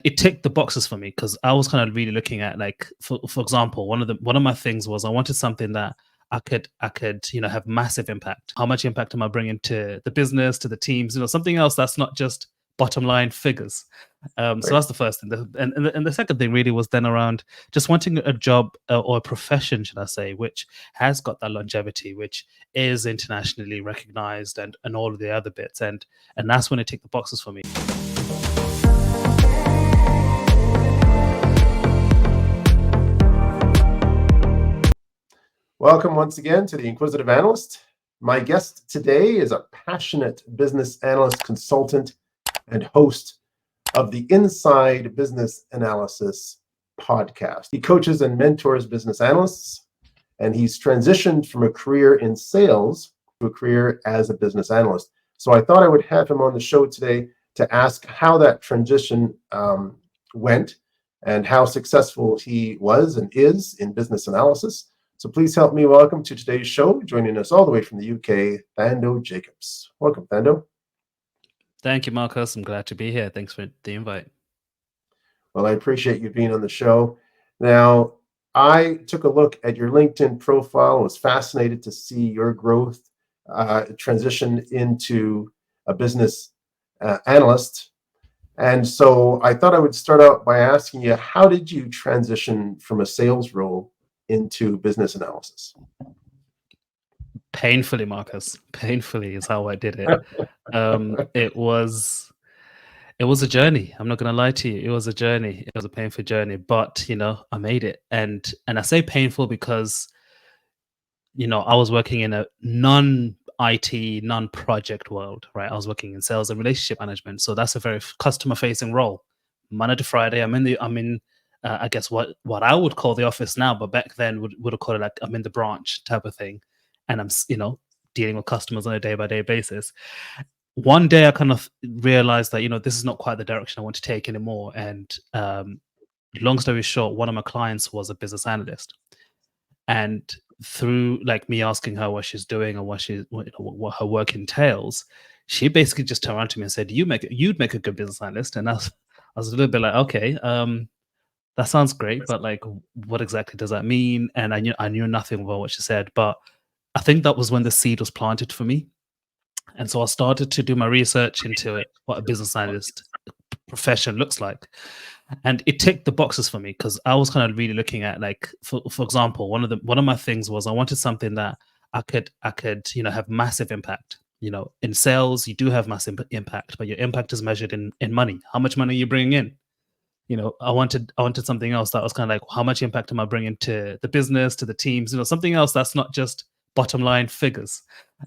it ticked the boxes for me because I was kind of really looking at, like, for example, one of my things was I wanted something that I could have massive impact. How much impact am I bringing to the business, to the teams? Something else that's not just bottom line figures. So Right. that's the first thing. And the second thing really was then around just wanting a job, or a profession, should I say, which has got that longevity, which is internationally recognized, and all of the other bits. And that's when it ticked the boxes for me. Welcome once again to the Inquisitive Analyst. My guest today is a passionate business analyst, consultant, and host of the Inside Business Analysis podcast. He coaches and mentors business analysts, and he's transitioned from a career in sales to a career as a business analyst. So I thought I would have him on the show today to ask how that transition went and how successful he was and is in business analysis. So please help me welcome to today's show, joining us all the way from the UK, Thando Jacobs. Welcome, Thando. Thank you, Marcus. I'm glad to be here. Thanks for the invite. Well, I appreciate you being on the show. Now, I took a look at your LinkedIn profile, was fascinated to see your growth, transition into a business analyst. And so I thought I would start out by asking you, how did you transition from a sales role into business analysis? Painfully, Marcus. Painfully is how I did it. It was a journey. I'm not going to lie to you. It was a journey. It was a painful journey, but I made it. And I say painful because I was working in a non-IT, non-project world, right? I was working in sales and relationship management, so that's a very customer-facing role. Monday to Friday, I'm in. I guess what I would call the office now, but back then would have called it like I'm in the branch type of thing, and I'm dealing with customers on a day-by-day basis. One day I kind of realized that this is not quite the direction I want to take anymore. And long story short, one of my clients was a business analyst, and through like me asking her what she's doing and what her work entails, she basically just turned around to me and said, you'd make a good business analyst. And I was a little bit like, okay, that sounds great, but like, what exactly does that mean? And I knew nothing about what she said, but I think that was when the seed was planted for me. And so I started to do my research into what a business analyst profession looks like. And it ticked the boxes for me because I was kind of really looking at, like, for example, one of my things was I wanted something that I could have massive impact. In sales, you do have massive impact, but your impact is measured in money. How much money are you bringing in? I wanted something else that was kind of like, how much impact am I bringing to the business, to the teams? Something else that's not just bottom line figures.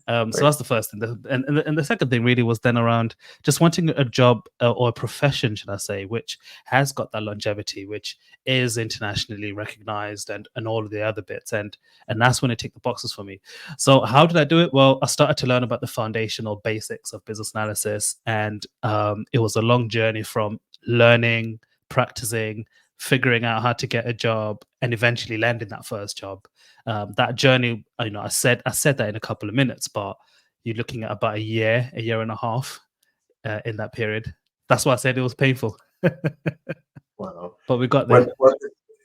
So Right. that's the first thing. And the second thing really was then around just wanting a job, or a profession, should I say, which has got that longevity, which is internationally recognized, and all of the other bits. And that's when it ticked the boxes for me. So how did I do it? Well, I started to learn about the foundational basics of business analysis. And it was a long journey from learning, practicing, figuring out how to get a job, and eventually landing that first job. That journey, I said that in a couple of minutes, but you're looking at about a year and a half in that period. That's why I said it was painful. Wow. But we got there.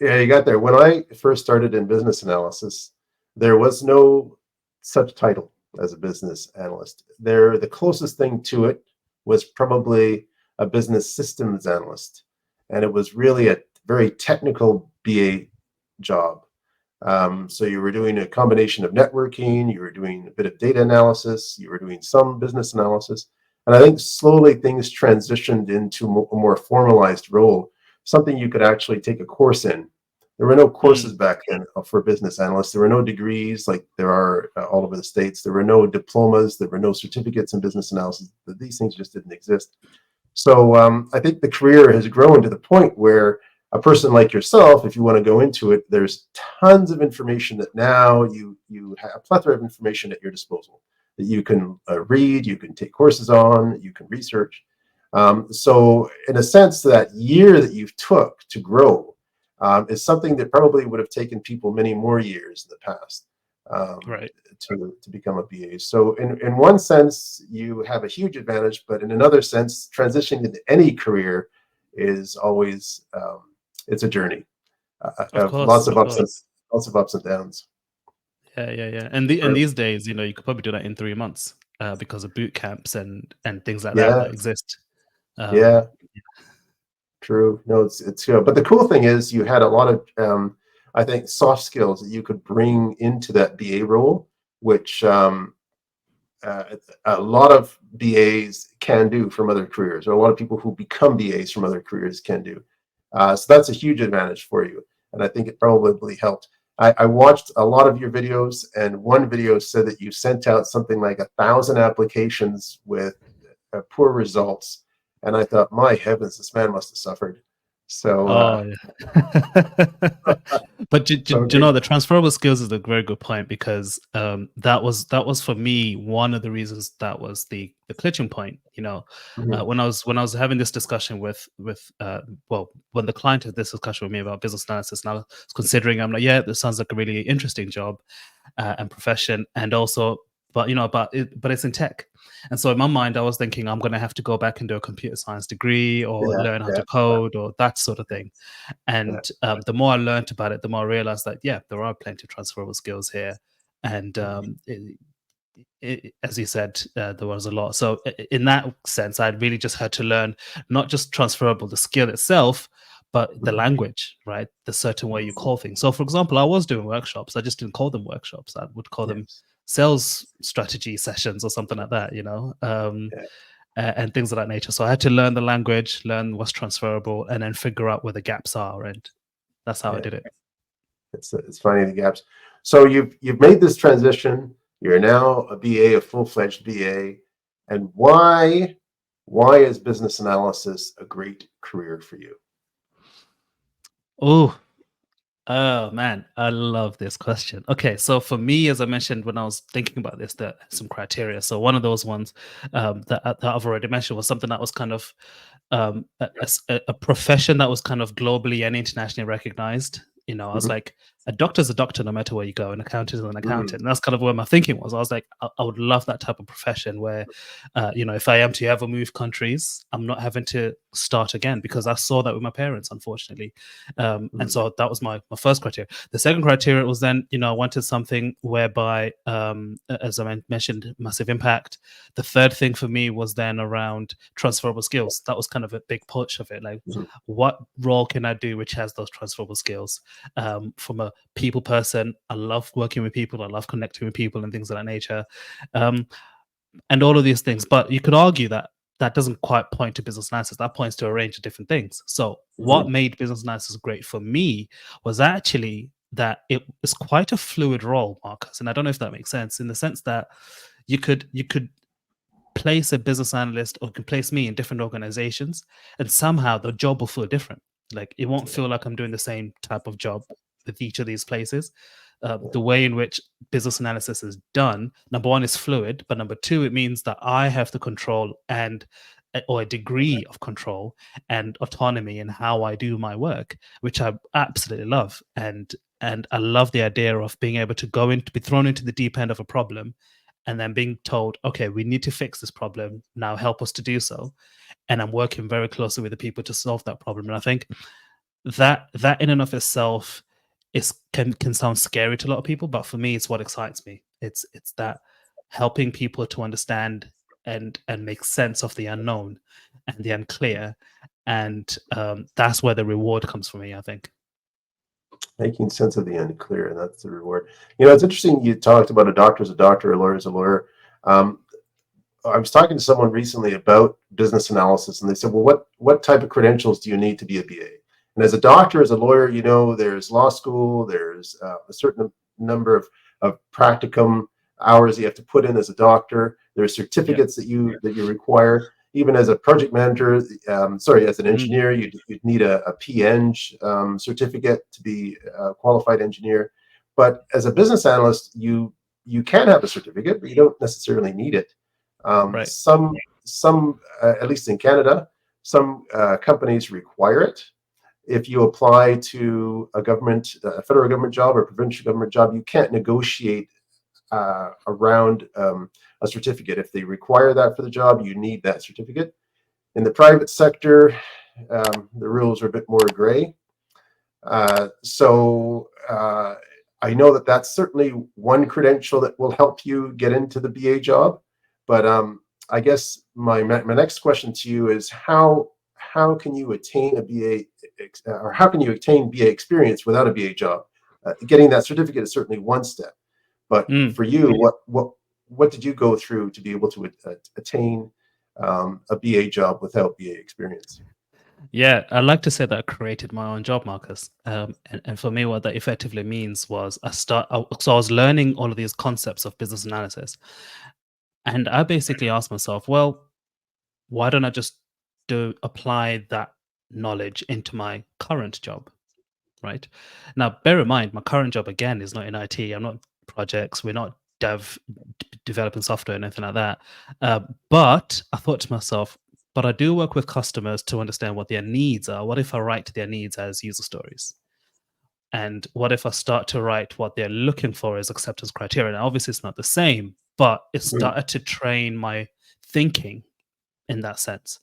Yeah, you got there. When I first started in business analysis, there was no such title as a business analyst. The closest thing to it was probably a business systems analyst. And it was really a very technical BA job. So you were doing a combination of networking, you were doing a bit of data analysis, you were doing some business analysis. And I think slowly things transitioned into a more formalized role, something you could actually take a course in. There were no courses back then for business analysts. There were no degrees like there are all over the States. There were no diplomas. There were no certificates in business analysis. These things just didn't exist. So I think the career has grown to the point where a person like yourself, if you want to go into it, there's tons of information that now you have a plethora of information at your disposal that you can read, you can take courses on, you can research. So in a sense, that year that you've took to grow is something that probably would have taken people many more years in the past. Right. To become a BA. So in one sense, you have a huge advantage, but in another sense, transitioning into any career is always it's a journey Of of course, of course. lots of ups and downs. Yeah, yeah, yeah. And True. these days, you could probably do that in 3 months because of boot camps and things like that Yeah, that exist. Um, yeah, true. No, it's good. But the cool thing is you had a lot of I think soft skills that you could bring into that BA role, which uh, a lot of BAs can do from other careers, or a lot of people who become BAs from other careers can do. So that's a huge advantage for you. And I think it probably helped. I watched a lot of your videos, and one video said that you sent out something like 1,000 applications with poor results. And I thought, my heavens, this man must have suffered. So, Oh yeah. But do you okay. know the transferable skills is a very good point because that was for me one of the reasons that was the clutching point. Mhm. When I was having this discussion well, when the client had this discussion with me about business analysis, and I was considering, I'm like, yeah, this sounds like a really interesting job and profession, and also, but it's in tech. And so in my mind, I was thinking I'm going to have to go back and do a computer science degree or Yeah, learn how yeah, to code or that sort of thing. yeah, And the more I learned about it, the more I realized that, yeah, there are plenty of transferable skills here. And as you said, there was a lot. So in that sense, I really just had to learn not just transferable, the skill itself, but the mhm, language, right? The certain way you call things. So, for example, I was doing workshops. I just didn't call them workshops. I would call them yes, sales strategy sessions or something like that, yeah, and things of that nature. So I had to learn the language, learn what's transferable, and then figure out where the gaps are. And that's how I yeah. did it. It's finding the gaps. So you've made this transition. You're now a BA, a full-fledged BA. And why is business analysis a great career for you? Oh, oh man, I love this question. Okay, so for me, as I mentioned when I was thinking about this, there are some criteria. So one of those ones that I've already mentioned was something that was kind of a profession that was kind of globally and internationally recognized. I was Mhm, like, a doctor's a doctor no matter where you go, an accountant is an mhm, accountant. And that's kind of where my thinking was. I was like, I would love that type of profession where, if I am to ever move countries, I'm not having to start again because I saw that with my parents, unfortunately. And mhm, so that was my first criteria. The second criteria was then, I wanted something whereby, as I mentioned, massive impact. The third thing for me was then around transferable skills. That was kind of a big push of it. Like, mhm, what role can I do which has those transferable skills? From a people person, I love working with people. I love connecting with people and things of that nature. Um, and all of these things. But you could argue that that doesn't quite point to business analysis. That points to a range of different things. So what mhm, made business analysis great for me was actually that it was quite a fluid role, Marcus. And I don't know if that makes sense, in the sense that you could place a business analyst or can place me in different organizations, and somehow the job will feel different. Like, it won't feel like I'm doing the same type of job with each of these places. yeah, The way in which business analysis is done, number one, is fluid, but number two, it means that I have the control and or a degree of control and autonomy in how I do my work, which I absolutely love. And I love the idea of being able to go into be thrown into the deep end of a problem and then being told, okay, we need to fix this problem. Now help us to do so. And I'm working very closely with the people to solve that problem. And I think that in and of itself can sound scary to a lot of people, but for me, it's what excites me. It's that helping people to understand and make sense of the unknown and the unclear, and that's where the reward comes for me, I think. making sense of the unclear, and that's the reward. It's interesting you talked about a doctor as a doctor, a lawyer as a lawyer. Um, I was talking to someone recently about business analysis, and they said, "Well, what type of credentials do you need to be a BA?" And as a doctor, as a lawyer, there's law school, there's a certain number of practicum hours you have to put in as a doctor. There's Yeah. certificates that you require. Even as a project manager, as an Mm, engineer, you'd need a PEng certificate to be a qualified engineer. But as a business analyst, you can have a certificate, but you don't necessarily need it. right. Some at least in Canada, some companies require it. If you apply to a federal government job or provincial government job, you can't negotiate around a certificate. If they require that for the job, you need that certificate. In the private sector, the rules are a bit more gray. I know that that's certainly one credential that will help you get into the BA job. But I guess my next question to you is how can you attain a BA or how can you attain BA experience without a BA job? Getting that certificate is certainly one step. But for you, what did you go through to be able to attain a BA job without BA experience? Yeah, I like to say that I created my own job, Marcus. And for me, what that effectively means was so I was learning all of these concepts of business analysis, and I basically asked myself, well, why don't I just apply that knowledge into my current job? Right now, bear in mind, my current job again is not in IT. I'm not projects. We're not developing software and anything like that. But I thought to myself, but I do work with customers to understand what their needs are. What if I write their needs as user stories? And what if I start to write what they're looking for as acceptance criteria? Now, obviously, it's not the same, but it started to train my thinking in that sense.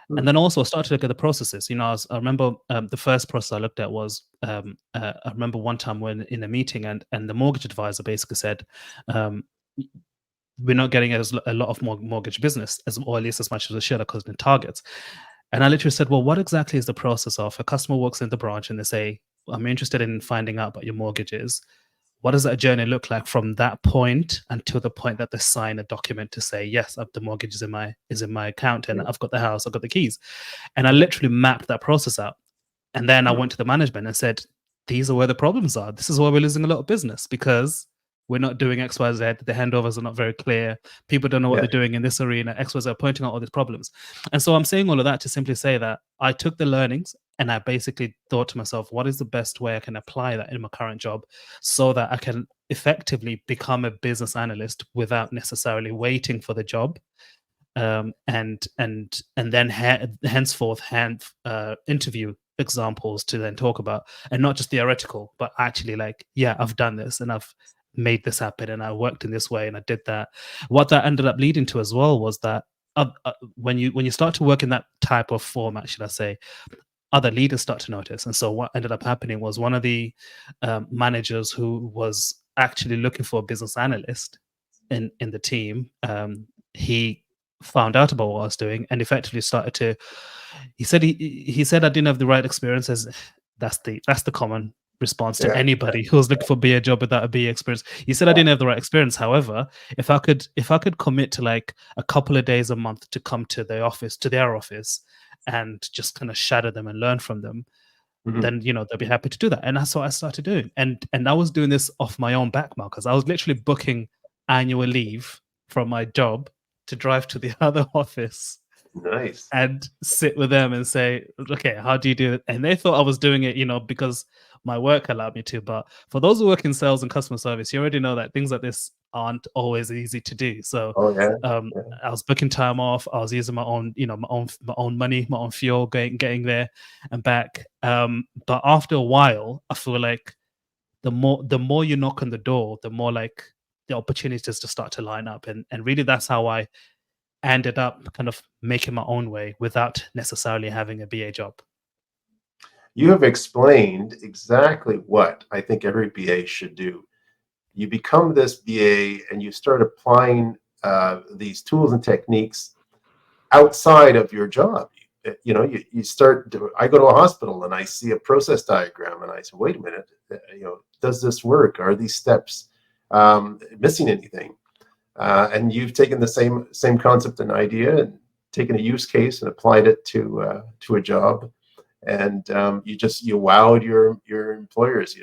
And then also I started to look at the processes. I remember the first process I looked at was I remember one time when in a meeting and the mortgage advisor basically said, we're not getting a lot of mortgage business, or at least as much as we should because of the targets. And I literally said, well, what exactly is the process of a customer walks in the branch and they say, I'm interested in finding out about your mortgages. What does that journey look like from that point until the point that they sign a document to say, yes, the mortgage is in my account and I've got the house, I've got the keys. And I literally mapped that process out. And then I went to the management and said, these are where the problems are. This is why we're losing a lot of business, because we're not doing X, Y, Z. The handovers are not very clear. People don't know what they're doing in this arena. X, Y, Z are pointing out all these problems. And so I'm saying all of that to simply say that I took the learnings and I basically thought to myself, what is the best way I can apply that in my current job so that I can effectively become a business analyst without necessarily waiting for the job. And then henceforth interview examples to then talk about, and not just theoretical, but actually like, yeah, I've done this and I've made this happen and I worked in this way and I did that. What that ended up leading to as well was that when you start to work in that type of format, should I say, other leaders start to notice. And so what ended up happening was one of the managers who was actually looking for a business analyst in the team, he found out about what I was doing and effectively started to. He said I didn't have the right experiences. That's the common response to anybody who's looking for a BA job without a BA experience. He said I didn't have the right experience. However, if I could commit to like a couple of days a month to come to their office, and just kind of shadow them and learn from them, then they'll be happy to do that. And that's what I started doing. And I was doing this off my own back, because I was literally booking annual leave from my job to drive to the other office. Nice. And sit with them and say, okay, how do you do it? And they thought I was doing it, because my work allowed me to. But for those who work in sales and customer service, you already know that things like this aren't always easy to do. So I was booking time off. I was using my own, my own money, my own fuel, getting there and back. But after a while, I feel like the more you knock on the door, the more like the opportunities to start to line up. And really that's how I ended up kind of making my own way without necessarily having a BA job. You have explained exactly what I think every BA should do. You become this BA and you start applying these tools and techniques outside of your job. You start. I go to a hospital and I see a process diagram and I say, wait a minute, does this work? Are these steps missing anything? And you've taken the same concept and idea and taken a use case and applied it to a job, and you wowed your employers,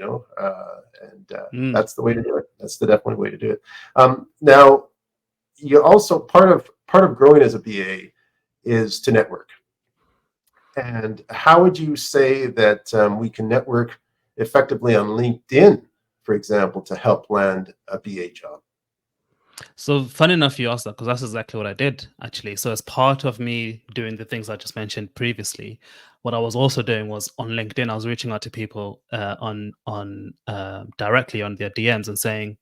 and that's the way to do it. That's the definitely way to do it. Now, you also part of growing as a BA is to network. And how would you say that we can network effectively on LinkedIn, for example, to help land a BA job? So funny enough you asked that, because that's exactly what I did actually. So as part of me doing the things I just mentioned previously, what I was also doing was on LinkedIn, I was reaching out to people on directly on their DMs and saying,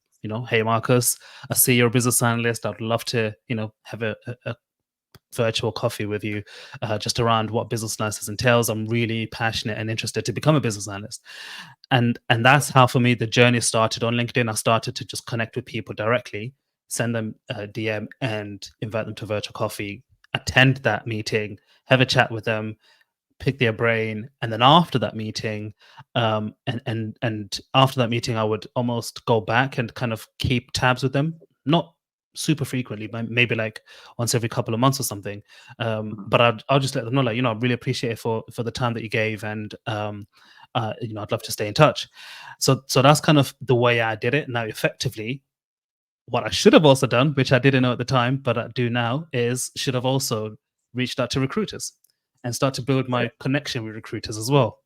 hey Marcus, I see you're a business analyst. I'd love to, have a virtual coffee with you, just around what business analysis entails. I'm really passionate and interested to become a business analyst, and that's how for me the journey started on LinkedIn. I started to just connect with people directly, send them a DM, and invite them to virtual coffee, attend that meeting, have a chat with them, pick their brain, and then after that meeting, and after that meeting, I would almost go back and kind of keep tabs with them, not super frequently, but maybe like once every couple of months or something. But I'll just let them know, like, I really appreciate it for the time that you gave, and I'd love to stay in touch. So that's kind of the way I did it. Now, effectively, what I should have also done, which I didn't know at the time, but I do now, is should have also reached out to recruiters and start to build my connection with recruiters as well.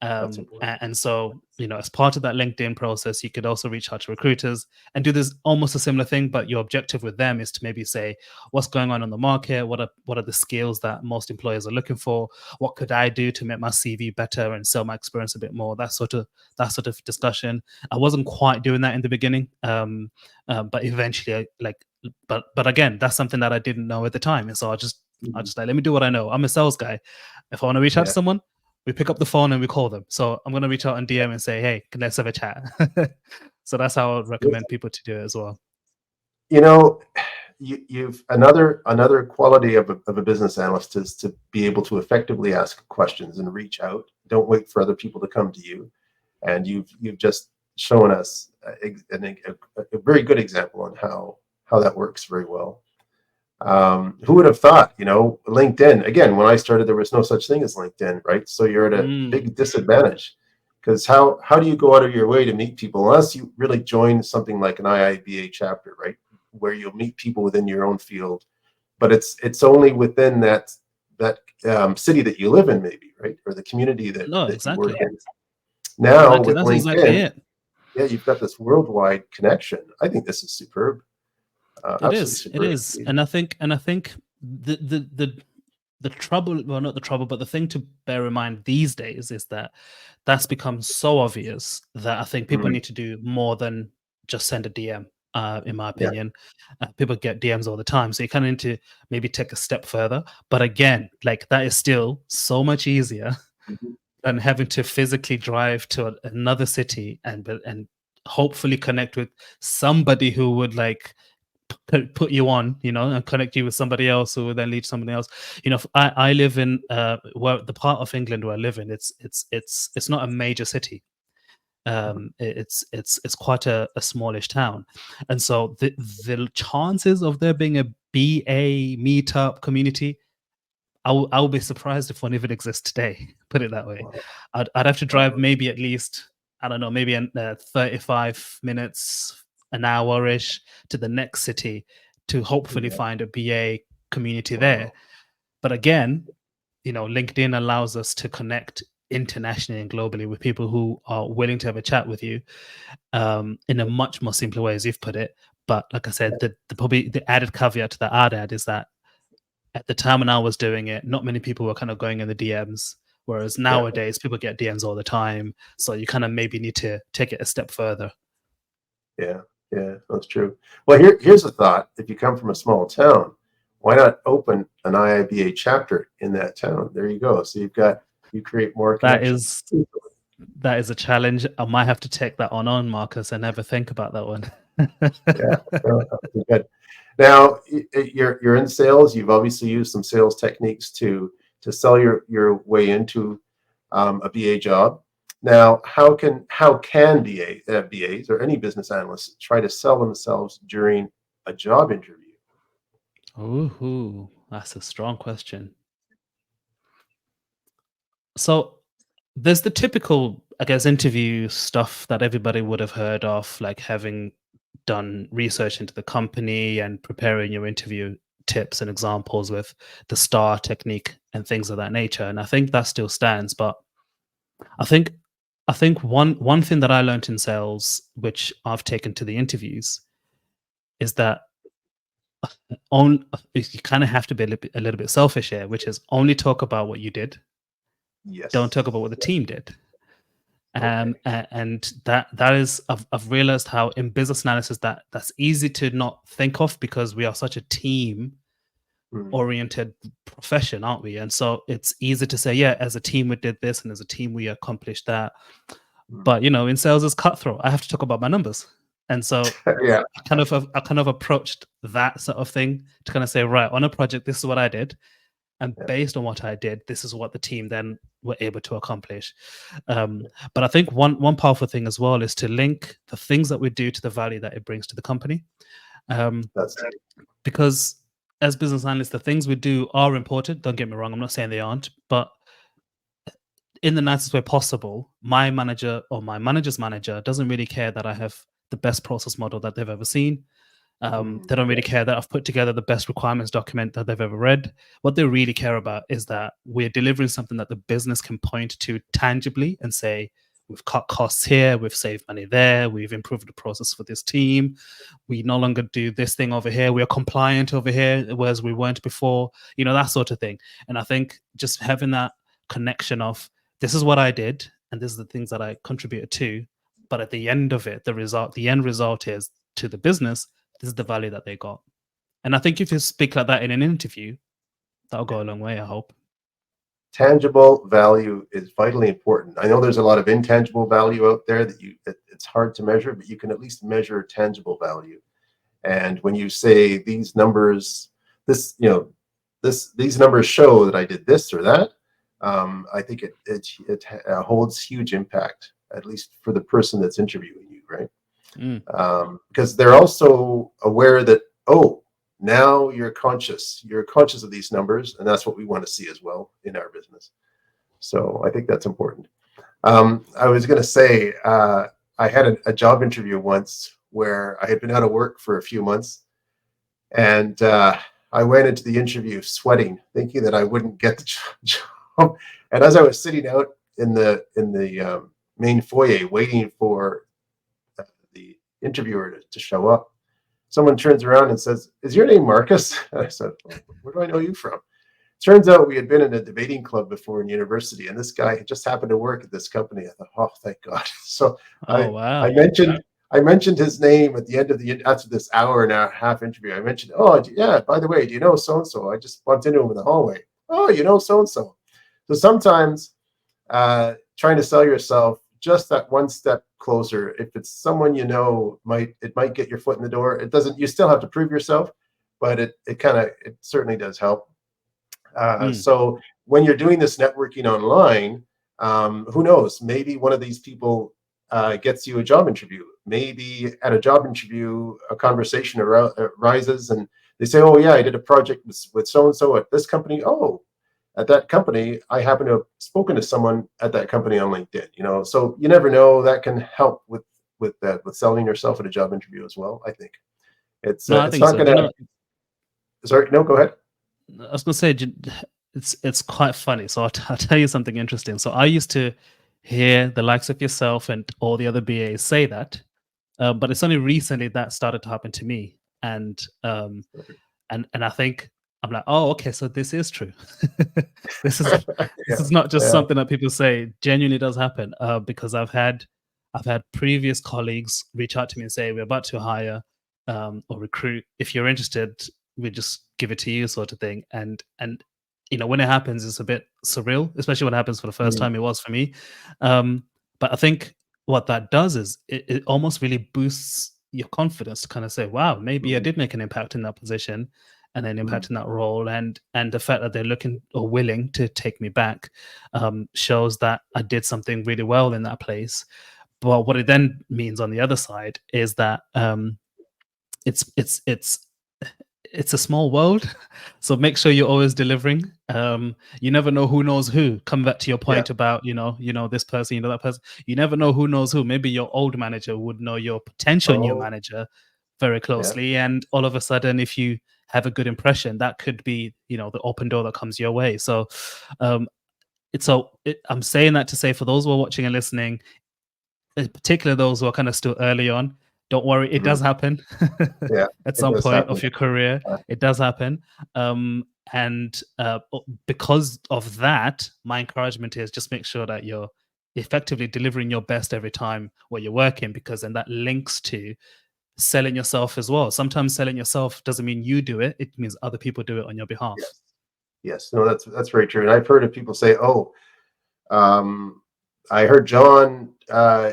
That's important. And so, as part of that LinkedIn process, you could also reach out to recruiters and do this almost a similar thing, but your objective with them is to maybe say, what's going on in the market? What are the skills that most employers are looking for? What could I do to make my CV better and sell my experience a bit more? That sort of discussion. I wasn't quite doing that in the beginning, but eventually, but again, that's something that I didn't know at the time, and so I just like, let me do what I know. I'm a sales guy. If I want to reach out to someone, we pick up the phone and we call them. So I'm going to reach out on DM and say, hey, let's have a chat. So that's how I would recommend people to do it as well. You've another quality of a business analyst is to be able to effectively ask questions and reach out. Don't wait for other people to come to you. And you've just shown us a very good example on how that works very well. Who would have thought, LinkedIn, again, when I started, there was no such thing as LinkedIn, right? So you're at a big disadvantage, because how do you go out of your way to meet people unless you really join something like an IIBA chapter, right? Where you'll meet people within your own field, but it's only within that city that you live in, maybe, right? Or the community that exactly. you work in. Now with that's LinkedIn, exactly it. Yeah, you've got this worldwide connection. I think this is superb. It is, and I think the trouble, well, not the trouble, but the thing to bear in mind these days is that that's become so obvious that I think people need to do more than just send a DM. In my opinion, people get DMs all the time, so you kind of need to maybe take a step further. But again, like, that is still so much easier than having to physically drive to another city and hopefully connect with somebody who would like put you on, and connect you with somebody else who will then lead to somebody else. I live in where the part of England where I live in, it's not a major city. It's quite a smallish town, and so the chances of there being a BA meetup community, I'll be surprised if one even exists today. Put it that way. I'd have to drive maybe at least, I don't know, maybe 35 minutes, an hour-ish to the next city to hopefully find a BA community there. But again, LinkedIn allows us to connect internationally and globally with people who are willing to have a chat with you in a much more simpler way, as you've put it. But like I said, probably the added caveat to that I'd add is that at the time when I was doing it, not many people were kind of going in the DMs. Whereas nowadays, people get DMs all the time. So you kind of maybe need to take it a step further. Yeah, that's true. Well, here's a thought. If you come from a small town, why not open an IIBA chapter in that town? There you go. So you create more connections. That is a challenge. I might have to take that on, Marcus. I never think about that one. Good. Now, you're in sales. You've obviously used some sales techniques to sell your way into a BA job. Now, how can BAs or any business analysts try to sell themselves during a job interview? Ooh, that's a strong question. So there's the typical, I guess, interview stuff that everybody would have heard of, like having done research into the company and preparing your interview tips and examples with the STAR technique and things of that nature. And I think that still stands. But I think one thing that I learned in sales, which I've taken to the interviews, is that you kind of have to be a little bit selfish here, which is only talk about what you did. Yes. Don't talk about what the team did. And that is, I've realized how in business analysis that's easy to not think of, because we are such a team oriented profession, aren't we? And so it's easy to say, yeah, as a team we did this, and as a team we accomplished that. But in sales is cutthroat. I have to talk about my numbers, and so Yeah. I kind of approached that sort of thing to kind of say, right, on a project, this is what I did, and based on what I did, this is what the team then were able to accomplish. But I think one powerful thing as well is to link the things that we do to the value that it brings to the company. That's Because as business analysts, the things we do are important. Don't get me wrong. I'm not saying they aren't, but in the nicest way possible, my manager or my manager's manager doesn't really care that I have the best process model that they've ever seen. They don't really care that I've put together the best requirements document that they've ever read. What they really care about is that we're delivering something that the business can point to tangibly and say, we've cut costs here, we've saved money there, we've improved the process for this team, we no longer do this thing over here, we are compliant over here, whereas we weren't before, that sort of thing. And I think just having that connection of, this is what I did, and this is the things that I contributed to, but at the end of it, the end result is, to the business, this is the value that they got. And I think if you speak like that in an interview, that'll go a long way, I hope. Tangible value is vitally important. I know there's a lot of intangible value out there that it's hard to measure, but you can at least measure tangible value. And when you say these numbers, these numbers show that I did this or that, I think it holds huge impact, at least for the person that's interviewing you, right? Because they're also aware that, now you're conscious of these numbers, and that's what we want to see as well in our business. So I think that's important. I was going to say, I had a job interview once where I had been out of work for a few months, and I went into the interview sweating, thinking that I wouldn't get the job. And as I was sitting out in the main foyer waiting for the interviewer to show up, someone turns around and says, "Is your name Marcus?" And I said, "Where do I know you from?" Turns out we had been in a debating club before in university, and this guy just happened to work at this company. I thought, oh, thank God. So wow. I mentioned his name at the end of after this hour and a half interview. I mentioned, "Oh, yeah, by the way, do you know so-and-so? I just bumped into him in the hallway." "Oh, you know so-and-so." So sometimes trying to sell yourself just that one step closer, if it's someone it might get your foot in the door. It doesn't, you still have to prove yourself, but it certainly does help. So when you're doing this networking online, who knows, maybe one of these people gets you a job interview. Maybe at a job interview, a conversation arises and they say, "Oh yeah, I did a project with so-and-so at this company." "Oh, at that company, I happen to have spoken to someone at that company on LinkedIn." So you never know. That can help with selling yourself at a job interview as well. I think it's I it's think not so. going to. Sorry, no, go ahead. I was going to say, it's quite funny. So I'll tell you something interesting. So I used to hear the likes of yourself and all the other BAs say that, but it's only recently that started to happen to me. And I think I'm like, oh, okay, so this is true. this is not just something that people say. Genuinely does happen, because I've had previous colleagues reach out to me and say, "We're about to hire or recruit. If you're interested, we just give it to you," sort of thing. And when it happens, it's a bit surreal, especially when it happens for the first time. It was for me, but I think what that does is it almost really boosts your confidence to kind of say, "Wow, maybe I did make an impact in that position." And then impact in that role, and the fact that they're looking or willing to take me back shows that I did something really well in that place. But what it then means on the other side is that it's a small world, so make sure you're always delivering. You never know who knows who. Come back to your point about this person, that person. You never know who knows who. Maybe your old manager would know your potential new manager very closely, and all of a sudden, if you have a good impression, that could be the open door that comes your way. So I'm saying that to say, for those who are watching and listening, in particular those who are kind of still early on, don't worry, it does happen. At some point of your career, it does happen. And because of that, my encouragement is just make sure that you're effectively delivering your best every time where you're working, because then that links to selling yourself as well. Sometimes selling yourself doesn't mean you do it. It means other people do it on your behalf. Yes. Yes. No, that's very true. And I've heard of people say, "Oh, I heard John,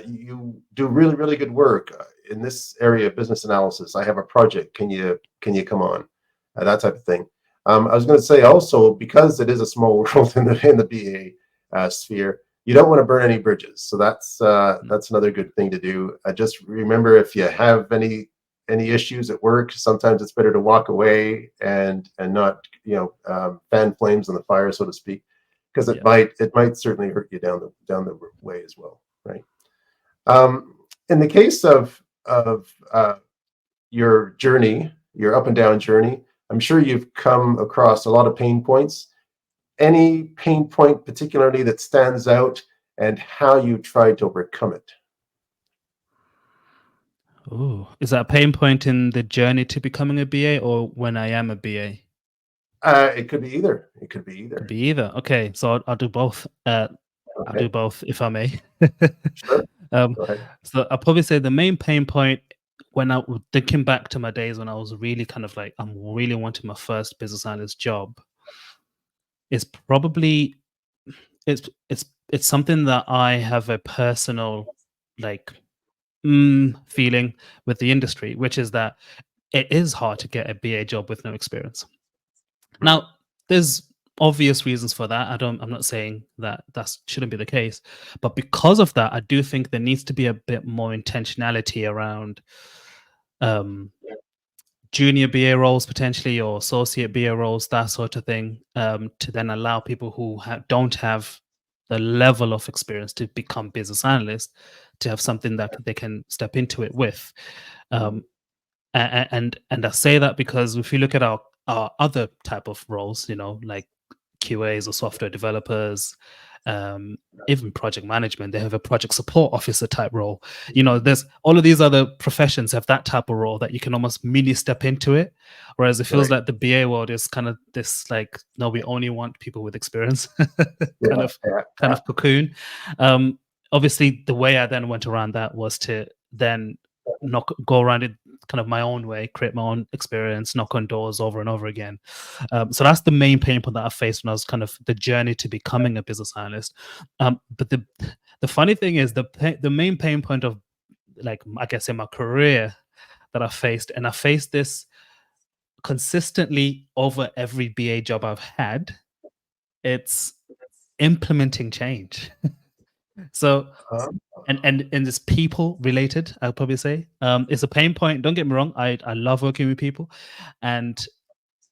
you do really, really good work in this area of business analysis. I have a project. Can you come on?" That type of thing. I was going to say also, because it is a small world in the BA sphere, you don't want to burn any bridges. So that's another good thing to do. Just remember, if you have any issues at work, sometimes it's better to walk away and not fan flames on the fire, so to speak, because it might certainly hurt you down the way as well, right? In the case of your journey, your up and down journey, I'm sure you've come across a lot of pain points. Any pain point particularly that stands out, and how you tried to overcome it? Oh, is that a pain point in the journey to becoming a BA, or when I am a BA? It could be either. It could be either. Could be either. Okay, so I'll do both. I'll do both, if I may. Sure. Go ahead. So I'll probably say the main pain point, when I was thinking back to my days when I was really kind of like, I'm really wanting my first business analyst job, is probably it's something that I have a personal like feeling with the industry, which is that it is hard to get a BA job with no experience. Now, there's obvious reasons for that. I'm not saying that shouldn't be the case, but because of that, I do think there needs to be a bit more intentionality around junior BA roles potentially, or associate BA roles, that sort of thing, to then allow people who don't have the level of experience to become business analysts to have something that they can step into it with. And I say that because if you look at our other type of roles, like QAs or software developers, even project management, they have a project support officer type role. There's all of these other professions have that type of role that you can almost mini step into it. Whereas it feels like the BA world is kind of this like, no, we only want people with experience kind of cocoon. Obviously, the way I then went around that was to then go around it kind of my own way, create my own experience, knock on doors over and over again. So that's the main pain point that I faced when I was kind of the journey to becoming a business analyst. But the funny thing is the main pain point of, like, I guess in my career that I faced, and I faced this consistently over every BA job I've had, it's implementing change. So and it's people related, I'll probably say. It's a pain point. Don't get me wrong. I love working with people, and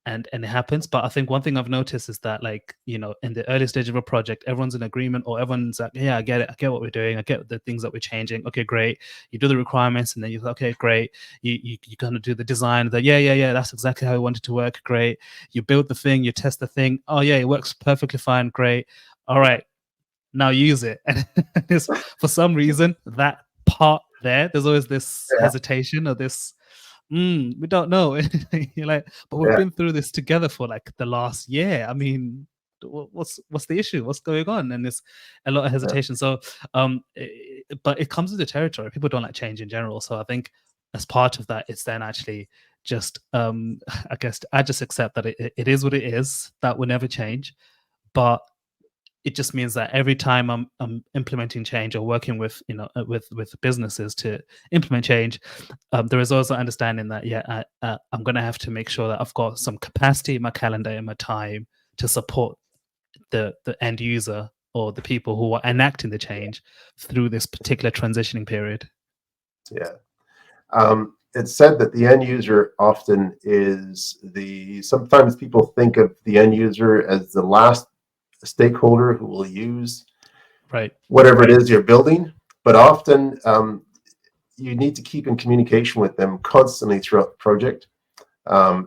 it happens. But I think one thing I've noticed is that, like, in the early stage of a project, everyone's in agreement, or everyone's like, yeah, I get it. I get what we're doing. I get the things that we're changing. Okay, great. You do the requirements, and then you're like, okay, great. You kind of do the design. Yeah, that's exactly how we want it to work. Great. You build the thing. You test the thing. Oh yeah, it works perfectly fine. Great. All right. Now use it. And for some reason, that part there's always this hesitation, or this we don't know. You're like, but we've been through this together for like the last year. I mean, what's the issue? What's going on? And there's a lot of hesitation. So but it comes with the territory. People don't like change in general. So I think as part of that, it's then actually just I guess I just accept that it is what it is. That will never change. But it just means that every time I'm implementing change, or working with with businesses to implement change, there is also understanding that I'm going to have to make sure that I've got some capacity in my calendar and my time to support the end user, or the people who are enacting the change through this particular transitioning period. It's said that the end user often is sometimes people think of the end user as the last stakeholder who will use whatever it is you're building, but often you need to keep in communication with them constantly throughout the project,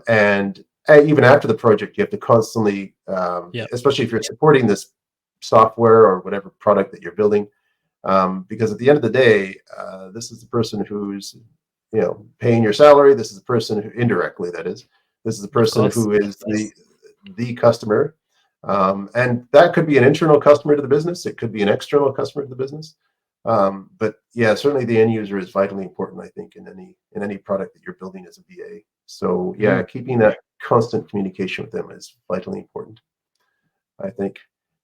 and even after the project you have to constantly, especially if you're supporting this software or whatever product that you're building, because at the end of the day, this is the person who's paying your salary. This is the person who, indirectly, that is, this is the person who is the customer. And that could be an internal customer to the business. It could be an external customer to the business. But yeah, certainly the end user is vitally important, I think, in any product that you're building as a VA. So yeah, Mhm. keeping that constant communication with them is vitally important. I think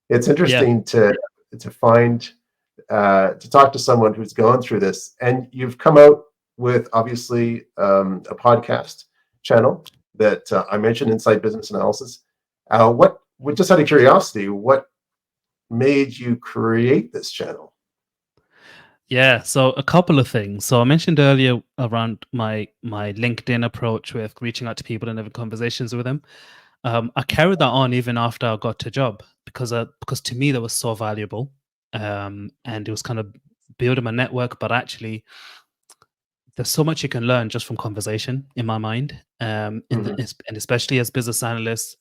it's Yeah. interesting to find to talk to someone who's gone through this, and you've come out with obviously a podcast channel that I mentioned, Inside Business Analysis. Just out of curiosity, what made you create this channel? Yeah, so a couple of things. So I mentioned earlier around my LinkedIn approach with reaching out to people and having conversations with them. I carried that on even after I got a job because to me that was so valuable, and it was kind of building my network. But actually, there's so much you can learn just from conversation in my mind, Hmm. and especially as business analysts,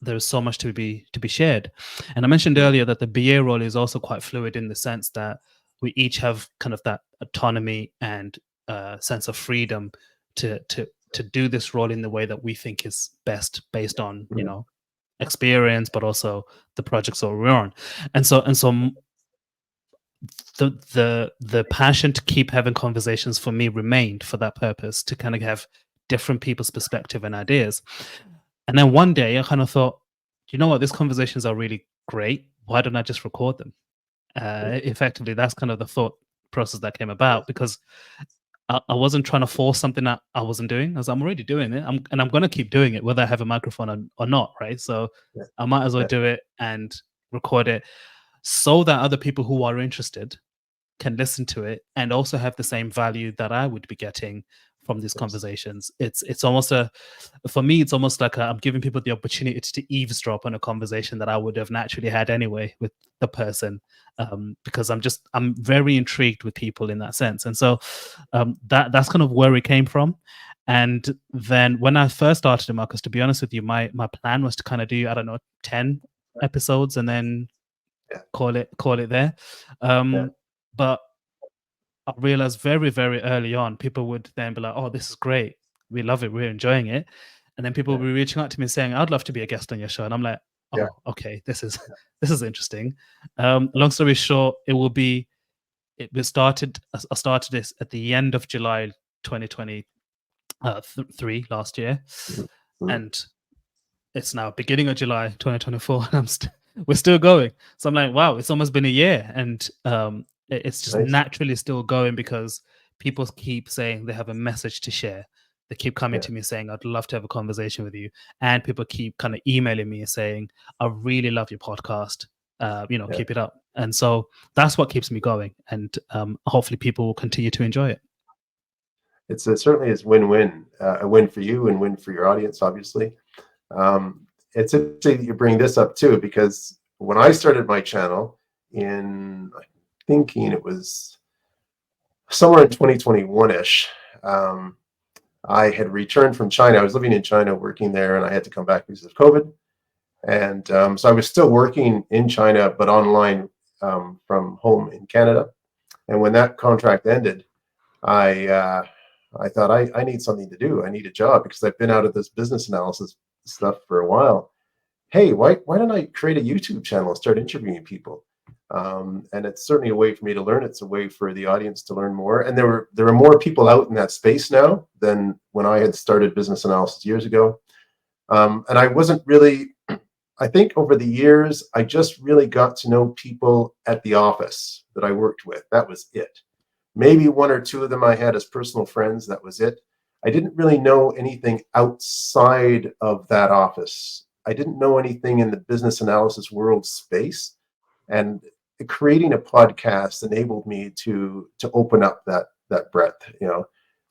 there is so much to be shared. And I mentioned Hmm. earlier that the BA role is also quite fluid in the sense that we each have kind of that autonomy and sense of freedom to do this role in the way that we think is best based on experience, but also the projects that we're on. And so the passion to keep having conversations for me remained for that purpose, to kind of have different people's perspective and ideas. And then one day I kind of thought, you know what, these conversations are really great. Why don't I just record them? Effectively, that's kind of the thought process that came about, because I wasn't trying to force something that I wasn't doing. I'm already doing it, and I'm going to keep doing it whether I have a microphone or not, right? So Yeah, I might as well yeah, do it and record it so that other people who are interested can listen to it and also have the same value that I would be getting from these yes, conversations. It's almost for me, it's almost like I'm giving people the opportunity to eavesdrop on a conversation that I would have naturally had anyway with the person, because I'm very intrigued with people in that sense. And so that's kind of where it came from. And then when I first started it, Marcus, to be honest with you, my plan was to kind of do, I don't know, 10 episodes and then yeah, call it there. yeah, But I realized very, very early on, people would then be like, "Oh, this is great. We love it. We're enjoying it." And then people yeah, will be reaching out to me saying, "I'd love to be a guest on your show." And I'm like, yeah, "Oh, okay. This is this is interesting." Long story short, we started. I started this at the end of July 2023 last year, mhm, mhm, and it's now beginning of July 2024, and we're still going. So I'm like, wow, it's almost been a year, and it's just nice, naturally still going because people keep saying they have a message to share. They keep coming yeah, to me saying, "I'd love to have a conversation with you," and people keep kind of emailing me and saying, "I really love your podcast. yeah. Keep it up." And so that's what keeps me going, and hopefully people will continue to enjoy it. Certainly is win-win, a win for you and win for your audience, obviously. It's interesting that you bring this up too, because when I started my channel I'm thinking it was somewhere in 2021-ish, I had returned from China. I was living in China, working there, and I had to come back because of COVID. And so I was still working in China, but online from home in Canada. And when that contract ended, I uh, I thought I need something to do. I need a job because I've been out of this business analysis stuff for a while. Hey, why don't I create a YouTube channel and start interviewing people? And it's certainly a way for me to learn. It's a way for the audience to learn more. And there are more people out in that space now than when I had started business analysis years ago. And I wasn't really. I think over the years, I just really got to know people at the office that I worked with. That was it. Maybe one or two of them I had as personal friends. That was it. I didn't really know anything outside of that office. I didn't know anything in the business analysis world space. And creating a podcast enabled me to open up that breadth,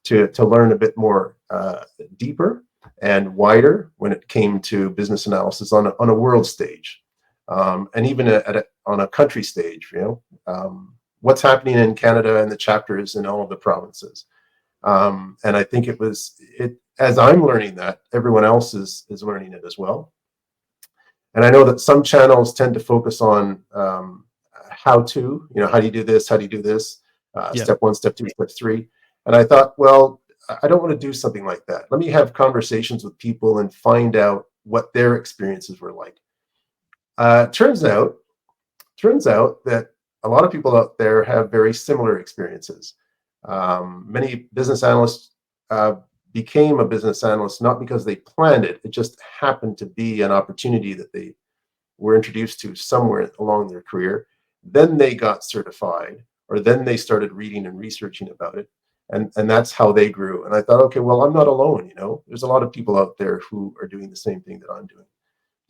to learn a bit more deeper and wider when it came to business analysis on a world stage, and even on a country stage. What's happening in Canada and the chapters in all of the provinces. And I think it as I'm learning that, everyone else is learning it as well. And I know that some channels tend to focus on how do you do this? How do you do this? Yeah, Step one, step two, step three. And I thought, well, I don't want to do something like that. Let me have conversations with people and find out what their experiences were like. Uh, turns out, turns out that a lot of people out there have very similar experiences. Many business analysts became a business analyst not because they planned it. It just happened to be an opportunity that they were introduced to somewhere along their career. Then they got certified, or then they started reading and researching about it. And that's how they grew. And I thought, okay, well, I'm not alone. There's a lot of people out there who are doing the same thing that I'm doing.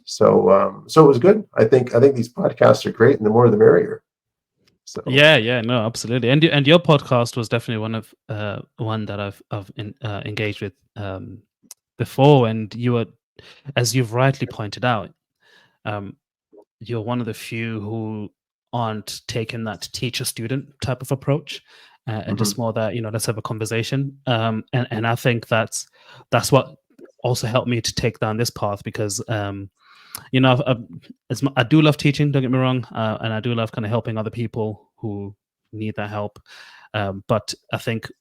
So it was good. I think these podcasts are great, and the more the merrier. So Yeah, no, absolutely. And your podcast was definitely one that I've engaged with before, and you were, as you've rightly pointed out, um, you're one of the few who aren't taking that teacher student type of approach, and just more that, let's have a conversation. And I think that's what also helped me to take down this path, because I do love teaching, don't get me wrong, and I do love kind of helping other people who need that help. But I think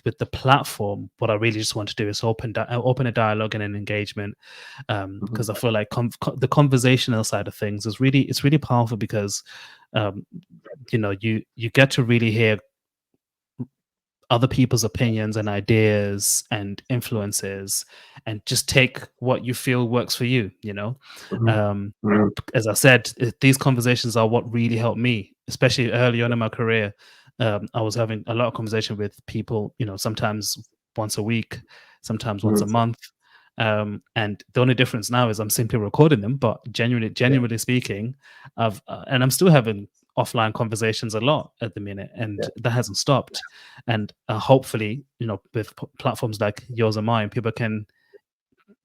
with the platform, what I really just want to do is open a dialogue and an engagement, because I feel like the conversational side of things is really powerful, because you get to really hear other people's opinions and ideas and influences, and just take what you feel works for you. Um, as I said, these conversations are what really helped me, especially early on in my career. I was having a lot of conversation with people, sometimes once a week, sometimes once a month. And the only difference now is I'm simply recording them, but genuinely speaking, and I'm still having offline conversations a lot at the minute, and that hasn't stopped. And hopefully, with platforms like yours and mine, people can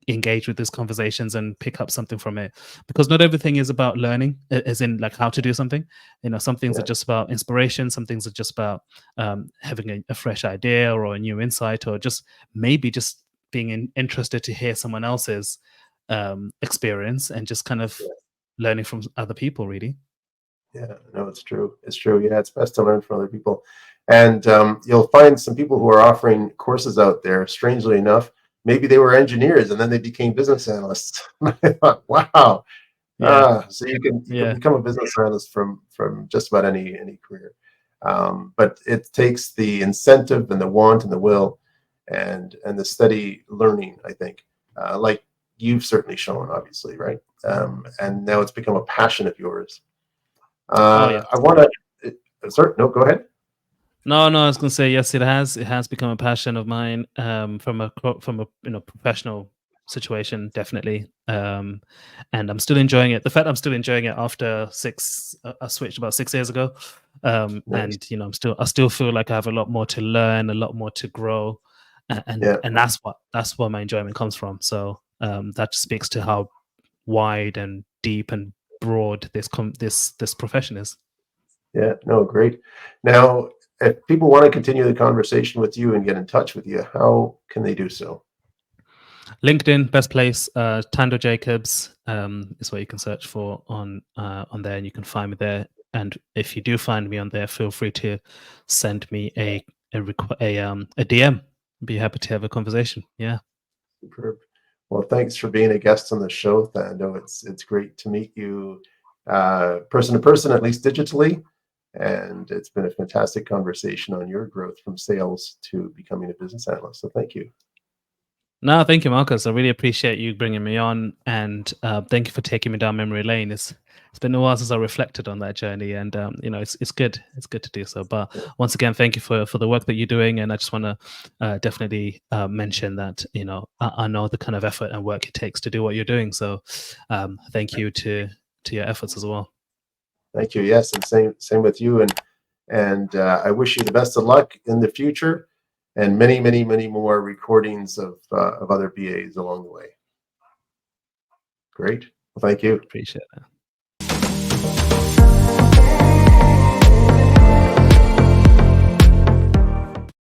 engage with these conversations and pick up something from it, because not everything is about learning, as in like how to do something. Some things are just about inspiration, some things are just about having a fresh idea or a new insight, or just maybe just being interested to hear someone else's experience, and just kind of learning from other people, really. Yeah, no, it's true. It's true. Yeah, it's best to learn from other people. And you'll find some people who are offering courses out there, strangely enough, maybe they were engineers and then they became business analysts. I thought, wow. Yeah, So you can yeah. become a business analyst from just about any career. But it takes the incentive and the want and the will and the steady learning, I think, like you've certainly shown, obviously, right? And now it's become a passion of yours. Oh yeah. I want to. Sorry, no, go ahead. No, I was going to say yes. It has become a passion of mine, from a professional situation, definitely. And I'm still enjoying it. The fact I'm still enjoying it after I switched about 6 years ago. Nice. And I still feel like I have a lot more to learn, a lot more to grow, Yeah, and that's where my enjoyment comes from. So that just speaks to how wide and deep and broad this profession is. yeah, no, great. Now, if people want to continue the conversation with you and get in touch with you, how can they do so? LinkedIn, best place. Thando Jacobs is what you can search for on there, and you can find me there. And if you do find me on there, feel free to send me a DM. Be happy to have a conversation. Yeah. Superb. Well, thanks for being a guest on the show, Thando. It's great to meet you person to person, at least digitally. And it's been a fantastic conversation on your growth from sales to becoming a business analyst. So thank you. No, thank you, Marcus. I really appreciate you bringing me on, and thank you for taking me down memory lane. It's been a while since I reflected on that journey, and it's good. It's good to do so. But once again, thank you for the work that you're doing, and I just want to definitely mention that I know the kind of effort and work it takes to do what you're doing. So thank you to your efforts as well. Thank you. Yes, and same with you. And I wish you the best of luck in the future, and many, many, many more recordings of other BAs along the way. Great. Well, thank you. Appreciate that.